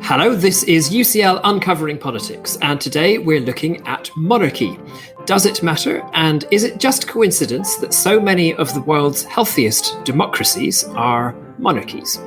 Hello, this is UCL Uncovering Politics, and today we're looking at monarchy. Does it matter, and is it just coincidence that so many of the world's healthiest democracies are monarchies?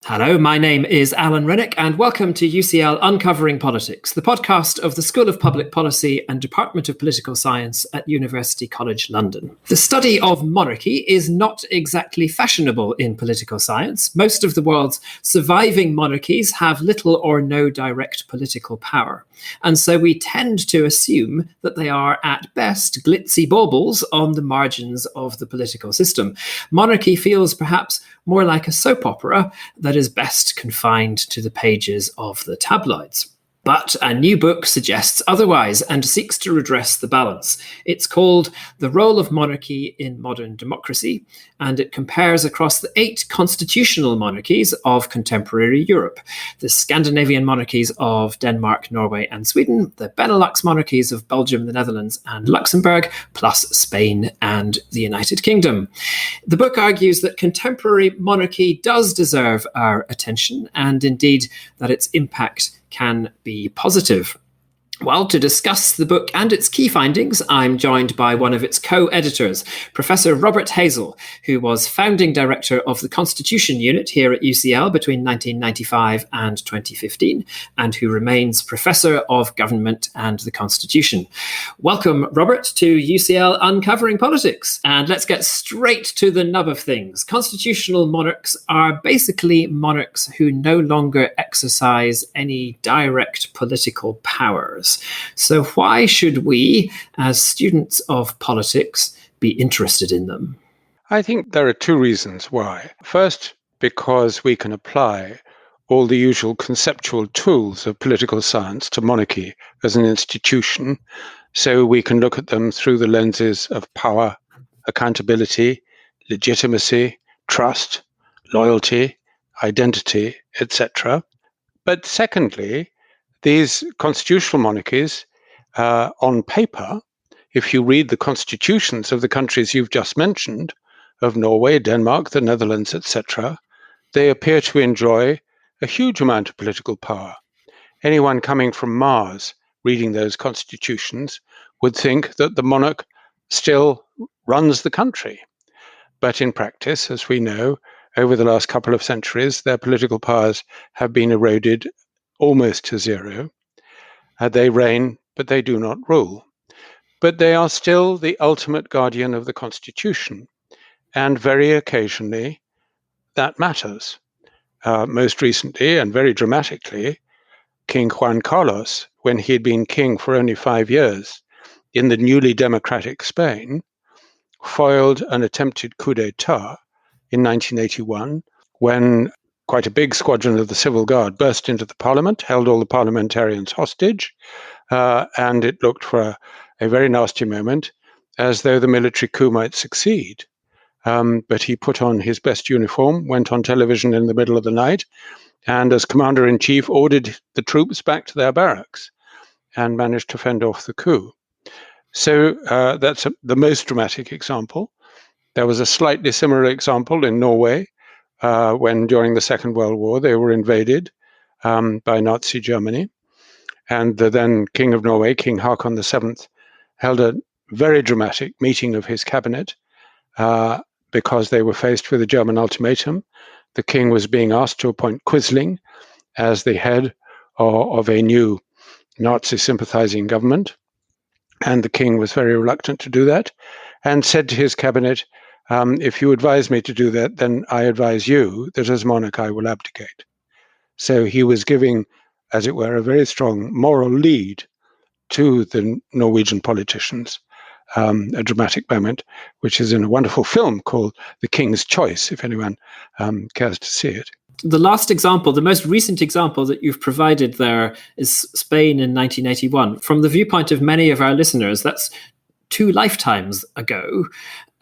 Hello, my name is Alan Renwick, and welcome to UCL Uncovering Politics, the podcast of the School of Public Policy and Department of Political Science at University College London. The study of monarchy is not exactly fashionable in political science. Most of the world's surviving monarchies have little or no direct political power, and so we tend to assume that they are at best glitzy baubles on the margins of the political system. Monarchy feels perhaps more like a soap opera that is best confined to the pages of the tabloids. But a new book suggests otherwise and seeks to redress the balance. It's called The Role of Monarchy in Modern Democracy, and it compares across the 8 constitutional monarchies of contemporary Europe: the Scandinavian monarchies of Denmark, Norway, and Sweden, the Benelux monarchies of Belgium, the Netherlands, and Luxembourg, plus Spain and the United Kingdom. The book argues that contemporary monarchy does deserve our attention, and indeed that its impact can be positive. Well, to discuss the book and its key findings, I'm joined by one of its co-editors, Professor Robert Hazell, who was founding director of the Constitution Unit here at UCL between 1995 and 2015, and who remains Professor of Government and the Constitution. Welcome, Robert, to UCL Uncovering Politics. And let's get straight to the nub of things. Constitutional monarchs are basically monarchs who no longer exercise any direct political powers. So why should we, as students of politics, be interested in them? I think there are 2 reasons why. First, because we can apply all the usual conceptual tools of political science to monarchy as an institution, so we can look at them through the lenses of power, accountability, legitimacy, trust, loyalty, identity, etc. But secondly, these constitutional monarchies, on paper, if you read the constitutions of the countries you've just mentioned, of Norway, Denmark, the Netherlands, etc., they appear to enjoy a huge amount of political power. Anyone coming from Mars reading those constitutions would think that the monarch still runs the country. But in practice, as we know, over the last couple of centuries, their political powers have been eroded almost to zero. They reign, but they do not rule. But they are still the ultimate guardian of the Constitution, and very occasionally that matters. Most recently, and very dramatically, King Juan Carlos, when he had been king for only 5 years in the newly democratic Spain, foiled an attempted coup d'etat in 1981 when quite a big squadron of the civil guard burst into the parliament, held all the parliamentarians hostage, and it looked for a very nasty moment as though the military coup might succeed. But he put on his best uniform, went on television in the middle of the night, and as commander-in-chief ordered the troops back to their barracks and managed to fend off the coup. So that's the most dramatic example. There was a slightly similar example in Norway, when during the Second World War they were invaded by Nazi Germany. And the then King of Norway, King Haakon VII, held a very dramatic meeting of his cabinet because they were faced with a German ultimatum. The king was being asked to appoint Quisling as the head of a new Nazi-sympathizing government. And the king was very reluctant to do that and said to his cabinet, if you advise me to do that, then I advise you that as monarch I will abdicate. So he was giving, as it were, a very strong moral lead to the Norwegian politicians, a dramatic moment, which is in a wonderful film called The King's Choice, if anyone cares to see it. The last example, the most recent example that you've provided there is Spain in 1981. From the viewpoint of many of our listeners, that's 2 lifetimes ago,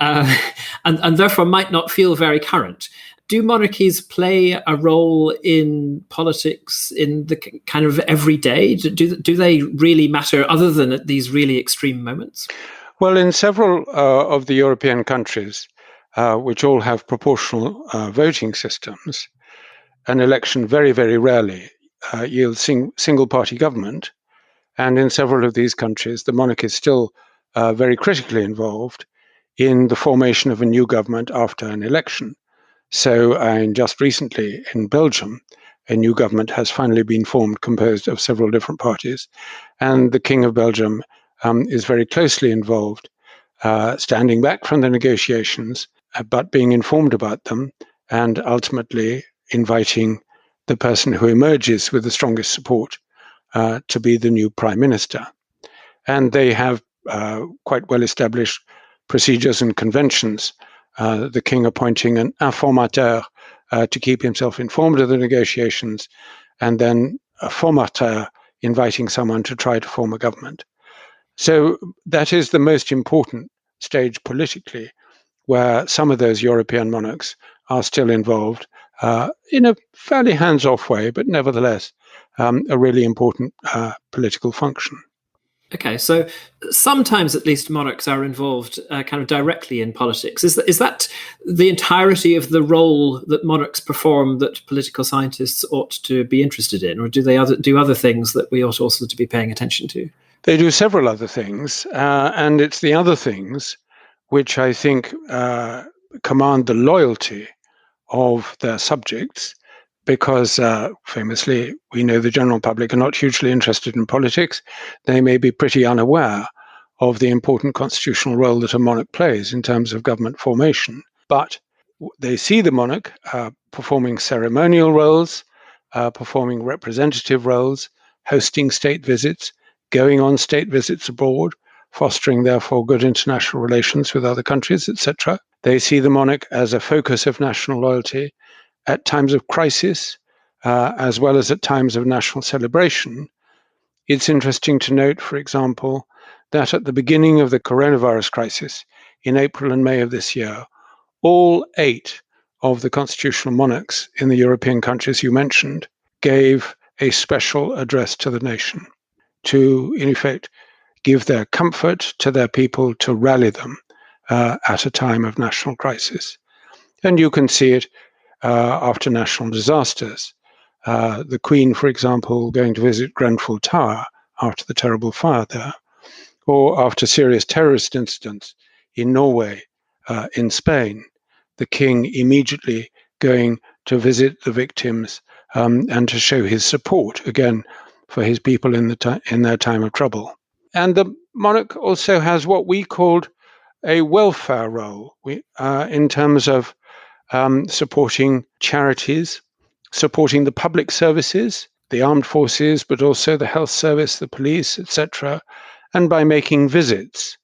and therefore might not feel very current. Do monarchies play a role in politics in the kind of everyday? Do they really matter other than at these really extreme moments? Well, in several of the European countries, which all have proportional voting systems, an election very, very rarely yields single-party government. And in several of these countries, the monarch is still very critically involved in the formation of a new government after an election. So just recently in Belgium, a new government has finally been formed, composed of several different parties. And the King of Belgium is very closely involved, standing back from the negotiations, but being informed about them, and ultimately inviting the person who emerges with the strongest support to be the new prime minister. And they have quite well-established procedures and conventions, the king appointing an informateur to keep himself informed of the negotiations, and then a formateur inviting someone to try to form a government. So that is the most important stage politically, where some of those European monarchs are still involved in a fairly hands-off way, but nevertheless a really important political function. Okay, so sometimes at least monarchs are involved kind of directly in politics. Is that the entirety of the role that monarchs perform that political scientists ought to be interested in, or do they do other things that we ought also to be paying attention to? They do several other things, and it's the other things which I think command the loyalty of their subjects, because famously, we know the general public are not hugely interested in politics. They may be pretty unaware of the important constitutional role that a monarch plays in terms of government formation. But they see the monarch performing ceremonial roles, performing representative roles, hosting state visits, going on state visits abroad, fostering, therefore, good international relations with other countries, etc. They see the monarch as a focus of national loyalty at times of crisis, as well as at times of national celebration. It's interesting to note, for example, that at the beginning of the coronavirus crisis, in April and May of this year, all 8 of the constitutional monarchs in the European countries you mentioned gave a special address to the nation to, in effect, give their comfort to their people, to rally them at a time of national crisis. And you can see it after national disasters. The Queen, for example, going to visit Grenfell Tower after the terrible fire there, or after serious terrorist incidents in Norway, in Spain, the King immediately going to visit the victims and to show his support, again, for his people in their time of trouble. And the monarch also has what we called a welfare role in terms of supporting charities, supporting the public services, the armed forces, but also the health service, the police, etc., and by making visits.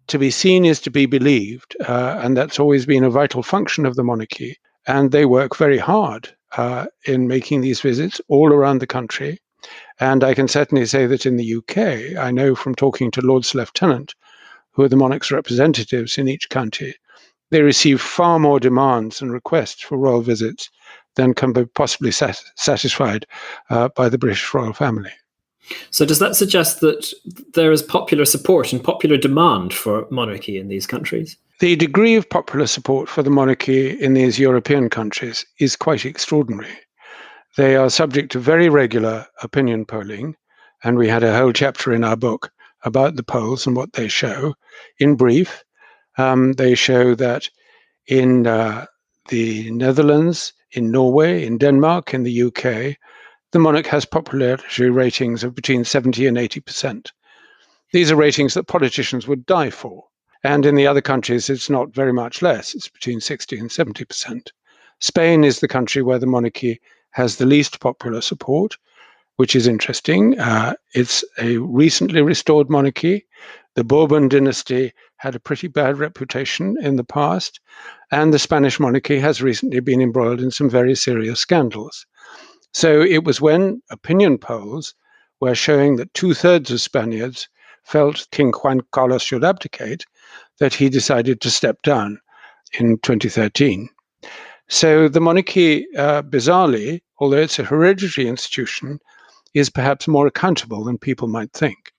To be seen is to be believed, and that's always been a vital function of the monarchy. And they work very hard in making these visits all around the country. And I can certainly say that in the UK, I know from talking to Lords Lieutenant, who are the monarch's representatives in each county, they receive far more demands and requests for royal visits than can be possibly satisfied by the British royal family. So does that suggest that there is popular support and popular demand for monarchy in these countries? The degree of popular support for the monarchy in these European countries is quite extraordinary. They are subject to very regular opinion polling, and we had a whole chapter in our book about the polls and what they show. In brief, they show that in the Netherlands, in Norway, in Denmark, in the UK, the monarch has popularity ratings of between 70 and 80%. These are ratings that politicians would die for. And in the other countries, it's not very much less. It's between 60 and 70%. Spain is the country where the monarchy has the least popular support, which is interesting. It's a recently restored monarchy. The Bourbon dynasty had a pretty bad reputation in the past, and the Spanish monarchy has recently been embroiled in some very serious scandals. So it was when opinion polls were showing that 2/3 of Spaniards felt King Juan Carlos should abdicate that he decided to step down in 2013. So the monarchy, bizarrely, although it's a hereditary institution, is perhaps more accountable than people might think.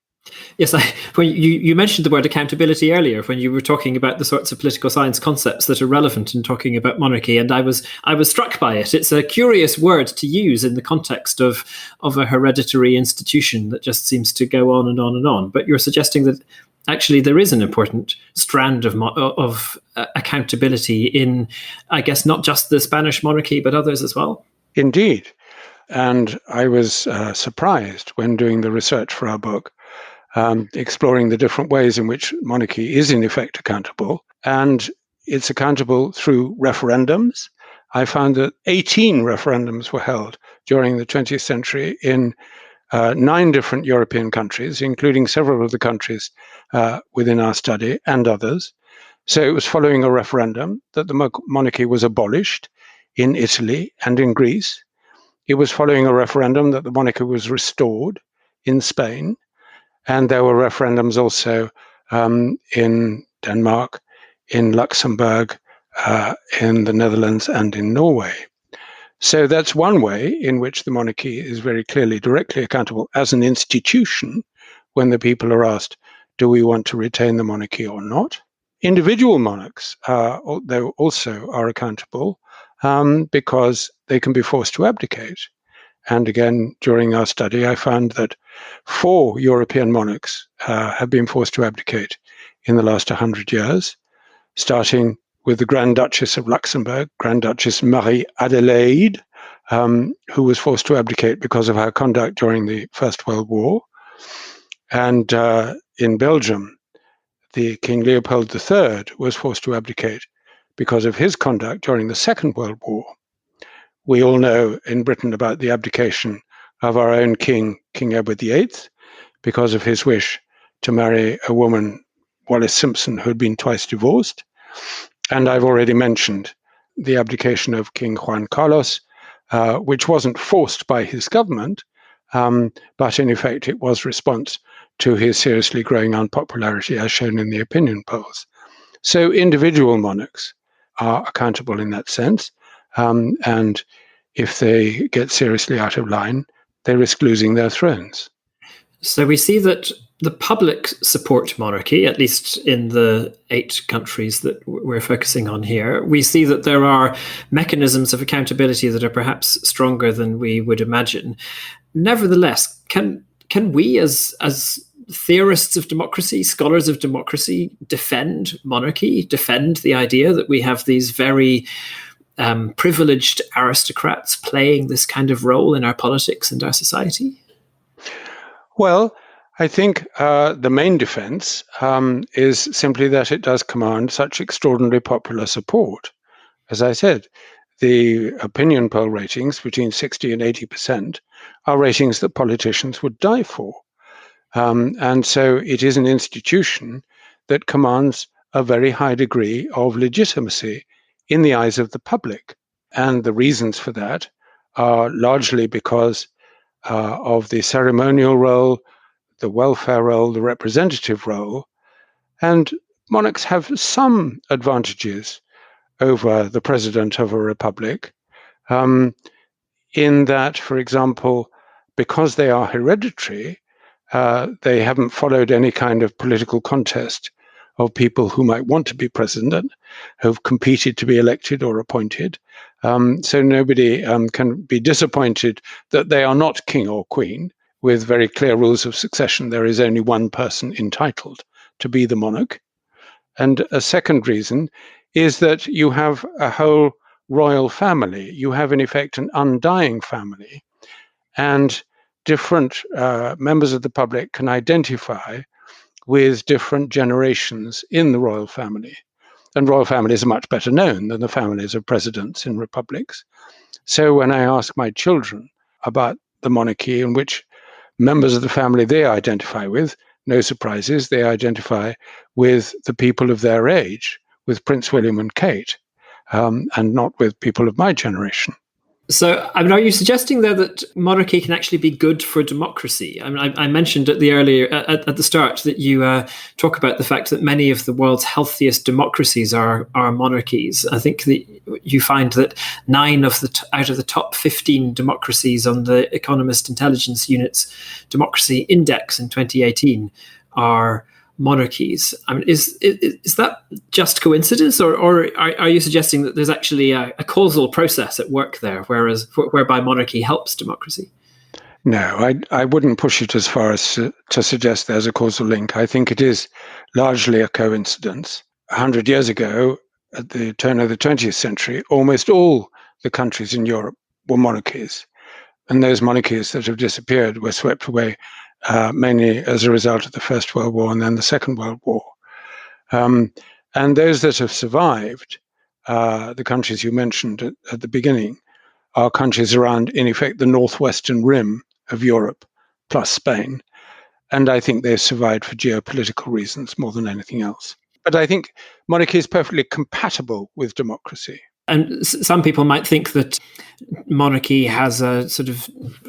Yes, when you mentioned the word accountability earlier when you were talking about the sorts of political science concepts that are relevant in talking about monarchy, and I was struck by it. It's a curious word to use in the context of a hereditary institution that just seems to go on and on and on. But you're suggesting that actually there is an important strand of accountability in, I guess, not just the Spanish monarchy but others as well. Indeed. And I was surprised when doing the research for our book, exploring the different ways in which monarchy is in effect accountable. And it's accountable through referendums. I found that 18 referendums were held during the 20th century in 9 different European countries, including several of the countries within our study and others. So it was following a referendum that the monarchy was abolished in Italy and in Greece. It was following a referendum that the monarchy was restored in Spain. And there were referendums also in Denmark, in Luxembourg, in the Netherlands, and in Norway. So that's one way in which the monarchy is very clearly directly accountable as an institution when the people are asked, do we want to retain the monarchy or not? Individual monarchs, they also are accountable because they can be forced to abdicate. And again, during our study, I found that 4 European monarchs have been forced to abdicate in the last 100 years, starting with the Grand Duchess of Luxembourg, Grand Duchess Marie-Adelaide, who was forced to abdicate because of her conduct during the First World War. And in Belgium, the King Leopold III was forced to abdicate because of his conduct during the Second World War. We all know in Britain about the abdication of our own king, King Edward VIII, because of his wish to marry a woman, Wallis Simpson, who had been twice divorced. And I've already mentioned the abdication of King Juan Carlos, which wasn't forced by his government, but in effect it was response to his seriously growing unpopularity, as shown in the opinion polls. So individual monarchs are accountable in that sense. And if they get seriously out of line, they risk losing their thrones. So we see that the public support monarchy, at least in the 8 countries that we're focusing on here. We see that there are mechanisms of accountability that are perhaps stronger than we would imagine. Nevertheless, can we as theorists of democracy, scholars of democracy, defend monarchy, defend the idea that we have these very privileged aristocrats playing this kind of role in our politics and our society? Well, I think the main defense is simply that it does command such extraordinary popular support. As I said, the opinion poll ratings between 60 and 80% are ratings that politicians would die for. And so it is an institution that commands a very high degree of legitimacy in the eyes of the public. And the reasons for that are largely because of the ceremonial role, the welfare role, the representative role. And monarchs have some advantages over the president of a republic, in that, for example, because they are hereditary, they haven't followed any kind of political contest of people who might want to be president, who've competed to be elected or appointed. So nobody can be disappointed that they are not king or queen. With very clear rules of succession, there is only one person entitled to be the monarch. And a second reason is that you have a whole royal family. You have, in effect, an undying family. And different members of the public can identify with different generations in the royal family. And royal families are much better known than the families of presidents in republics. So when I ask my children about the monarchy and which members of the family they identify with, no surprises, they identify with the people of their age, with Prince William and Kate, and not with people of my generation. So, are you suggesting there that monarchy can actually be good for democracy? I mentioned at the start that you talk about the fact that many of the world's healthiest democracies are monarchies. I think that you find that 9 out of the top 15 democracies on the Economist Intelligence Unit's Democracy Index in 2018 are monarchies. Is that just coincidence, or are you suggesting that there's actually a causal process at work there, whereby monarchy helps democracy? No, I wouldn't push it as far as to suggest there's a causal link. I think it is largely a coincidence. 100 years ago, at the turn of the 20th century, almost all the countries in Europe were monarchies. And those monarchies that have disappeared were swept away mainly as a result of the First World War and then the Second World War. And those that have survived, the countries you mentioned at the beginning, are countries around, in effect, the northwestern rim of Europe, plus Spain. And I think they've survived for geopolitical reasons more than anything else. But I think monarchy is perfectly compatible with democracy. And some people might think that monarchy has a sort of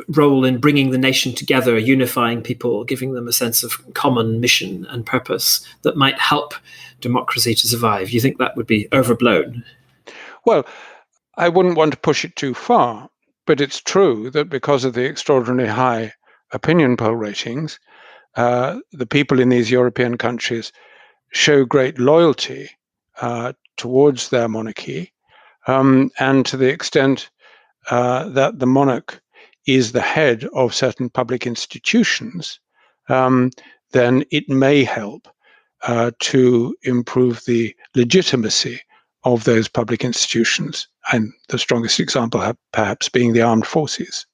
role in bringing the nation together, unifying people, giving them a sense of common mission and purpose that might help democracy to survive. You think that would be overblown? Well, I wouldn't want to push it too far, but it's true that because of the extraordinarily high opinion poll ratings, the people in these European countries show great loyalty towards their monarchy. And to the extent that the monarch is the head of certain public institutions, then it may help to improve the legitimacy of those public institutions. And the strongest example perhaps being the armed forces,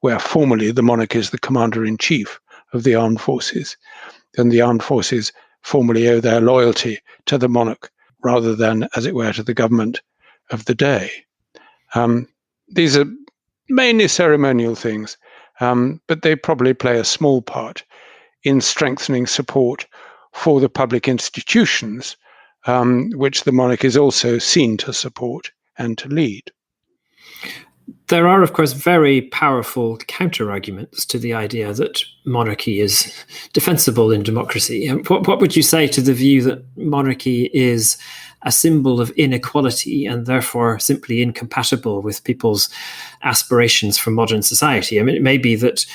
where formerly the monarch is the commander-in-chief of the armed forces. And the armed forces formally owe their loyalty to the monarch rather than, as it were, to the government of the day. These are mainly ceremonial things, but they probably play a small part in strengthening support for the public institutions, which the monarch is also seen to support and to lead. There are, of course, very powerful counter-arguments to the idea that monarchy is defensible in democracy. What would you say to the view that monarchy is a symbol of inequality and therefore simply incompatible with people's aspirations for modern society? I mean, it may be that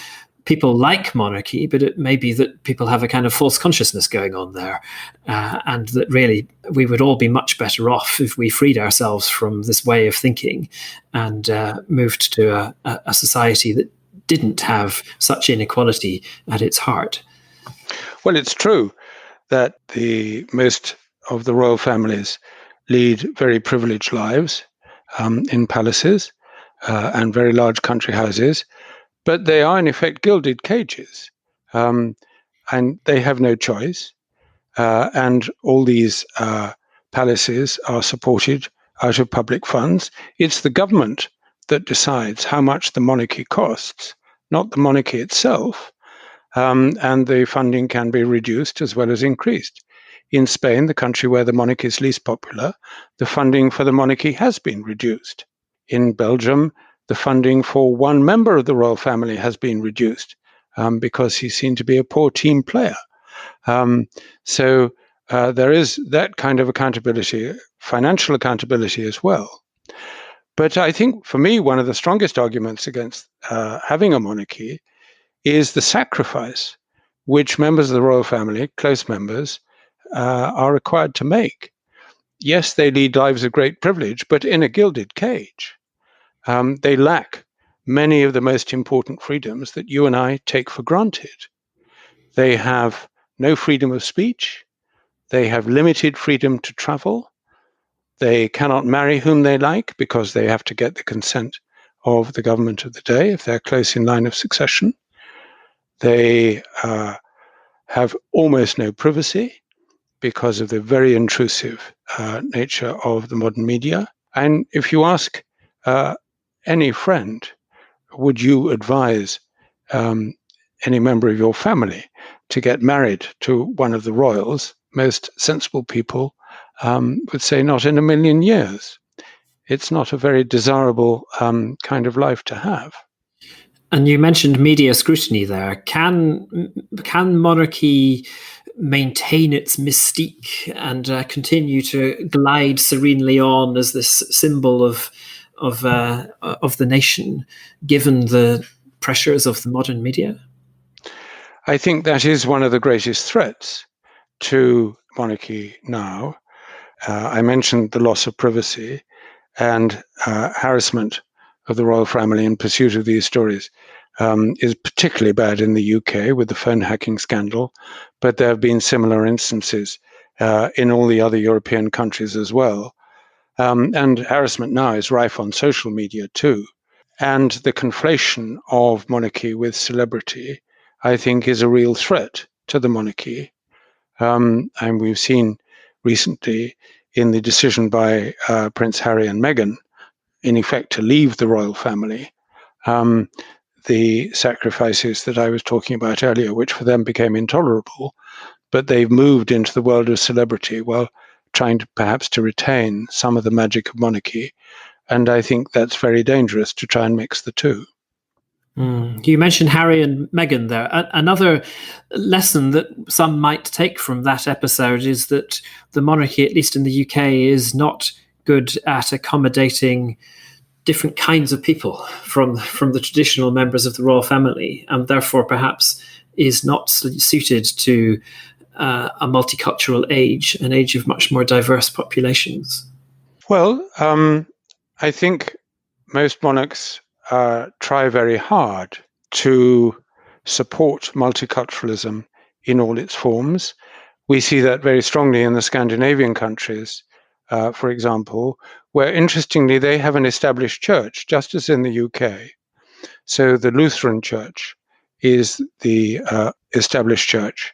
people like monarchy, but it may be that people have a kind of false consciousness going on there, and that really we would all be much better off if we freed ourselves from this way of thinking and moved to a society that didn't have such inequality at its heart. Well, it's true that the most of the royal families lead very privileged lives in palaces and very large country houses, but they are in effect gilded cages, and they have no choice. And all these palaces are supported out of public funds. It's the government that decides how much the monarchy costs, not the monarchy itself. And the funding can be reduced as well as increased. In Spain, the country where the monarchy is least popular, the funding for the monarchy has been reduced. In Belgium, the funding for one member of the royal family has been reduced because he seemed to be a poor team player. So there is that kind of accountability, financial accountability as well. But I think for me, one of the strongest arguments against having a monarchy is the sacrifice which members of the royal family, close members, are required to make. Yes, they lead lives of great privilege, but in a gilded cage. They lack many of the most important freedoms that you and I take for granted. They have no freedom of speech. They have limited freedom to travel. They cannot marry whom they like because they have to get the consent of the government of the day if they're close in line of succession. They have almost no privacy because of the very intrusive nature of the modern media. And if you ask any friend, would you advise any member of your family to get married to one of the royals? Most sensible people would say not in a million years. it's not a very desirable kind of life to have. And you mentioned media scrutiny there. Can monarchy maintain its mystique and continue to glide serenely on as this symbol of the nation, given the pressures of the modern media? I think that is one of the greatest threats to monarchy now. I mentioned the loss of privacy and harassment of the royal family in pursuit of these stories is particularly bad in the UK with the phone hacking scandal, but there have been similar instances in all the other European countries as well. And harassment now is rife on social media too. And the conflation of monarchy with celebrity, I think, is a real threat to the monarchy. And we've seen recently in the decision by Prince Harry and Meghan, in effect, to leave the royal family, the sacrifices that I was talking about earlier, which for them became intolerable, but they've moved into the world of celebrity while trying to perhaps to retain some of the magic of monarchy. And I think that's very dangerous to try and mix the two. You mentioned Harry and Meghan there. Another lesson that some might take from that episode is that the monarchy, at least in the UK, is not good at accommodating different kinds of people from the traditional members of the royal family, and therefore perhaps is not suited to a multicultural age, an age of much more diverse populations. Well, I think most monarchs try very hard to support multiculturalism in all its forms. We see that very strongly in the Scandinavian countries, for example, where interestingly they have an established church, just as in the UK. So the Lutheran Church is the established church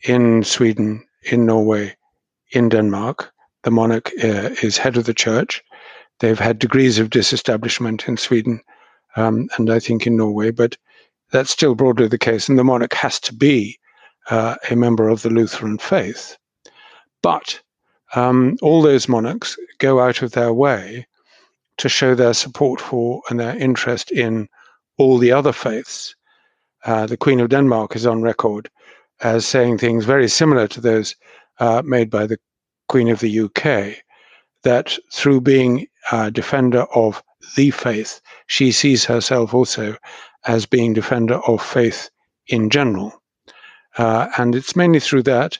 in Sweden, in Norway, in Denmark. The monarch is head of the church. They've had degrees of disestablishment in Sweden and I think in Norway, but that's still broadly the case. And the monarch has to be a member of the Lutheran faith. But all those monarchs go out of their way to show their support for and their interest in all the other faiths. The Queen of Denmark is on record as saying things very similar to those made by the Queen of the UK, that through being a defender of the faith, she sees herself also as being defender of faith in general. And it's mainly through that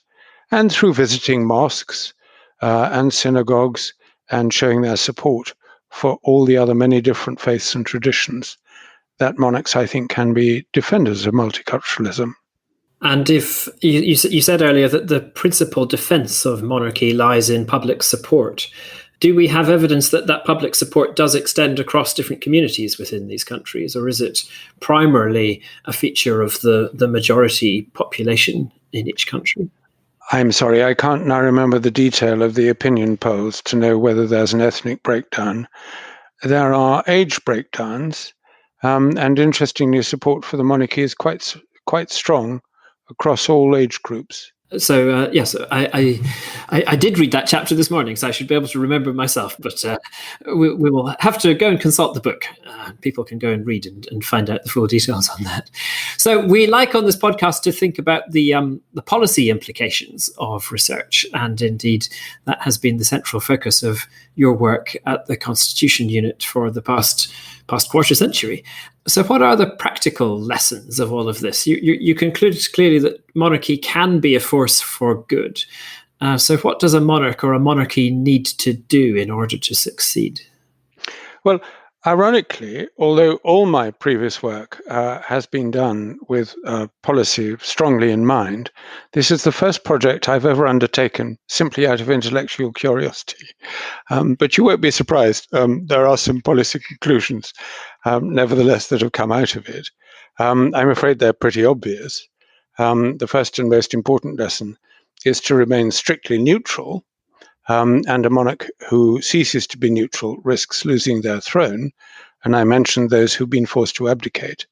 and through visiting mosques and synagogues and showing their support for all the other many different faiths and traditions that monarchs, I think, can be defenders of multiculturalism. And if you said earlier that the principal defense of monarchy lies in public support, do we have evidence that that public support does extend across different communities within these countries, or is it primarily a feature of the majority population in each country? I'm sorry, I can't now remember the detail of the opinion polls to know whether there's an ethnic breakdown. There are age breakdowns, and interestingly, support for the monarchy is quite strong across all age groups. So yes, I did read that chapter this morning, so I should be able to remember myself. But we will have to go and consult the book. People can go and read and find out the full details on that. So we like on this podcast to think about the policy implications of research, and indeed that has been the central focus of your work at the Constitution Unit for the past quarter century. So what are the practical lessons of all of this? You concluded clearly that monarchy can be a force for good. So what does a monarch or a monarchy need to do in order to succeed? Well, ironically, although all my previous work has been done with policy strongly in mind, this is the first project I've ever undertaken simply out of intellectual curiosity. But you won't be surprised. There are some policy conclusions, nevertheless, that have come out of it. I'm afraid they're pretty obvious. The first and most important lesson is to remain strictly neutral. And a monarch who ceases to be neutral risks losing their throne. And I mentioned those who've been forced to abdicate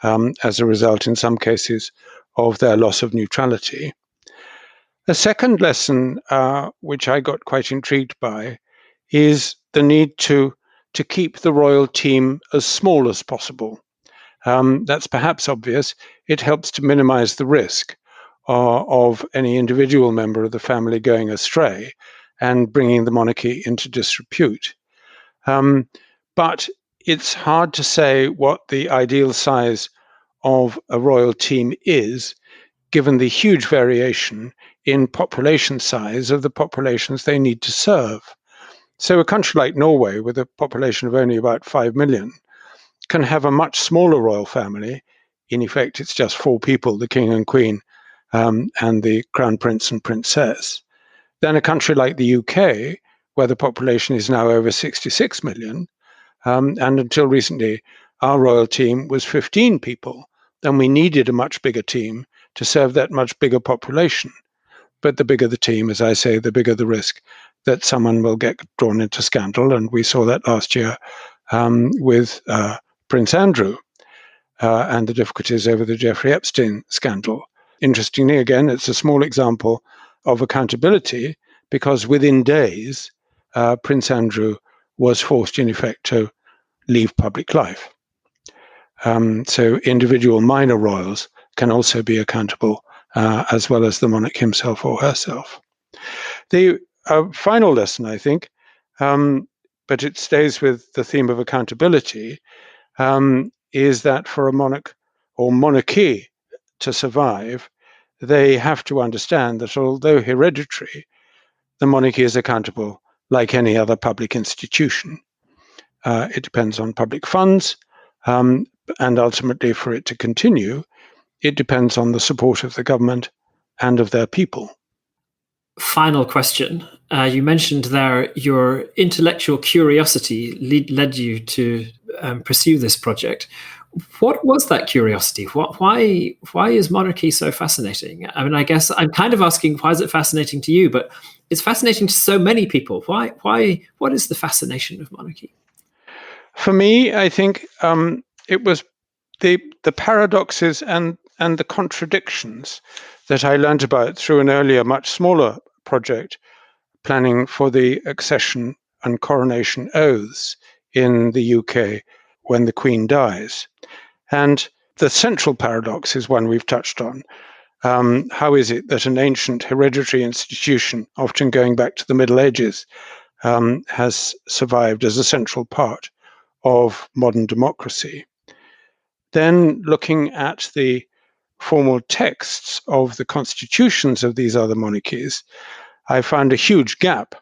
as a result, in some cases, of their loss of neutrality. A second lesson, which I got quite intrigued by, is the need to keep the royal team as small as possible. That's perhaps obvious. It helps to minimize the risk of any individual member of the family going astray and bringing the monarchy into disrepute. But it's hard to say what the ideal size of a royal team is, given the huge variation in population size of the populations they need to serve. So a country like Norway, with a population of only about 5 million, can have a much smaller royal family. In effect, it's just 4 people, the king and queen, and the crown prince and princess. Then a country like the UK, where the population is now over 66 million, and until recently, our royal team was 15 people, and we needed a much bigger team to serve that much bigger population. But the bigger the team, as I say, the bigger the risk that someone will get drawn into scandal. And we saw that last year with Prince Andrew and the difficulties over the Jeffrey Epstein scandal. Interestingly, again, it's a small example of accountability, because within days, Prince Andrew was forced, in effect, to leave public life. So individual minor royals can also be accountable, as well as the monarch himself or herself. The final lesson, I think, but it stays with the theme of accountability, is that for a monarch or monarchy to survive, they have to understand that although hereditary, the monarchy is accountable like any other public institution. It depends on public funds, and ultimately for it to continue, it depends on the support of the government and of their people. Final question. You mentioned there your intellectual curiosity led you to pursue this project. What was that curiosity? Why is monarchy so fascinating? I mean, I guess I'm kind of asking, why is it fascinating to you? But it's fascinating to so many people. What is the fascination of monarchy? For me, I think it was the paradoxes and the contradictions that I learned about through an earlier, much smaller project, planning for the accession and coronation oaths in the UK when the Queen dies. And the central paradox is one we've touched on. How is it that an ancient hereditary institution, often going back to the Middle Ages, has survived as a central part of modern democracy? Then looking at the formal texts of the constitutions of these other monarchies, I found a huge gap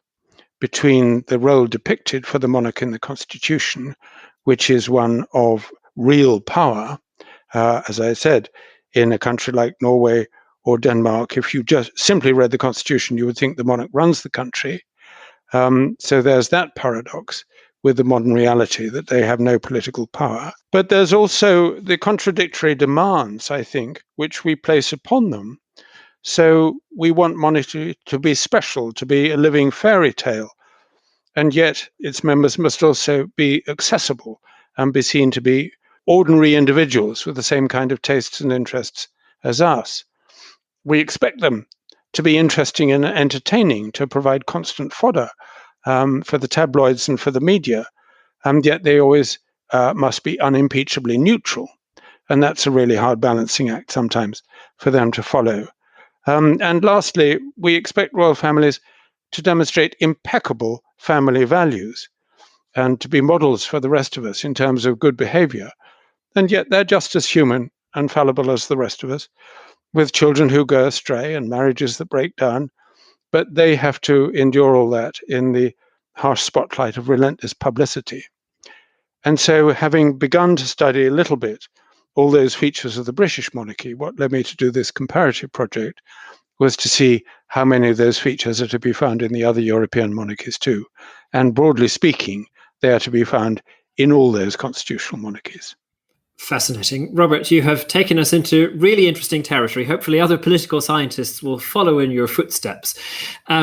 between the role depicted for the monarch in the constitution, which is one of real power. As I said, in a country like Norway or Denmark, if you just simply read the constitution, you would think the monarch runs the country. So there's that paradox with the modern reality that they have no political power. But there's also the contradictory demands, I think, which we place upon them. So we want monarchy to be special, to be a living fairy tale, and yet its members must also be accessible and be seen to be ordinary individuals with the same kind of tastes and interests as us. We expect them to be interesting and entertaining, to provide constant fodder for the tabloids and for the media, and yet they always must be unimpeachably neutral. And that's a really hard balancing act sometimes for them to follow. And lastly, we expect royal families to demonstrate impeccable family values and to be models for the rest of us in terms of good behavior. And yet they're just as human and fallible as the rest of us, with children who go astray and marriages that break down. But they have to endure all that in the harsh spotlight of relentless publicity. And so, having begun to study a little bit all those features of the British monarchy, what led me to do this comparative project was to see how many of those features are to be found in the other European monarchies too. And broadly speaking, they are to be found in all those constitutional monarchies. Fascinating. Robert, you have taken us into really interesting territory. Hopefully other political scientists will follow in your footsteps.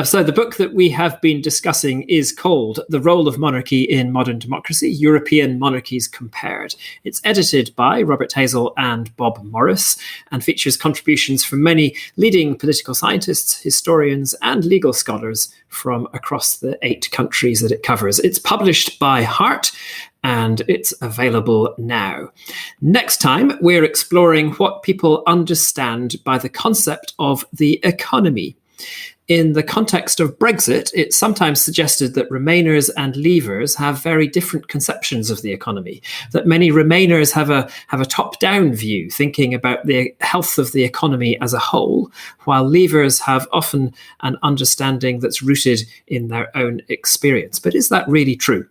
So the book that we have been discussing is called The Role of Monarchy in Modern Democracy, European Monarchies Compared. It's edited by Robert Hazell and Bob Morris and features contributions from many leading political scientists, historians, and legal scholars from across the 8 countries that it covers. It's published by Hart, and it's available now. Next time, we're exploring what people understand by the concept of the economy. In the context of Brexit, it's sometimes suggested that Remainers and Leavers have very different conceptions of the economy, that many Remainers have a top-down view, thinking about the health of the economy as a whole, while Leavers have often an understanding that's rooted in their own experience. But is that really true?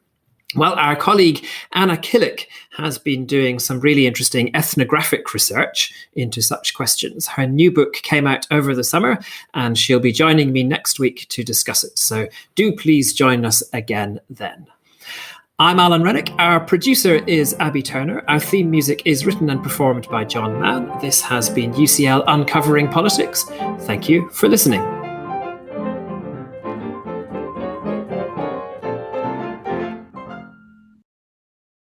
Well, our colleague Anna Killick has been doing some really interesting ethnographic research into such questions. Her new book came out over the summer, and she'll be joining me next week to discuss it. So do please join us again then. I'm Alan Renwick. Our producer is Abby Turner. Our theme music is written and performed by John Mann. This has been UCL Uncovering Politics. Thank you for listening.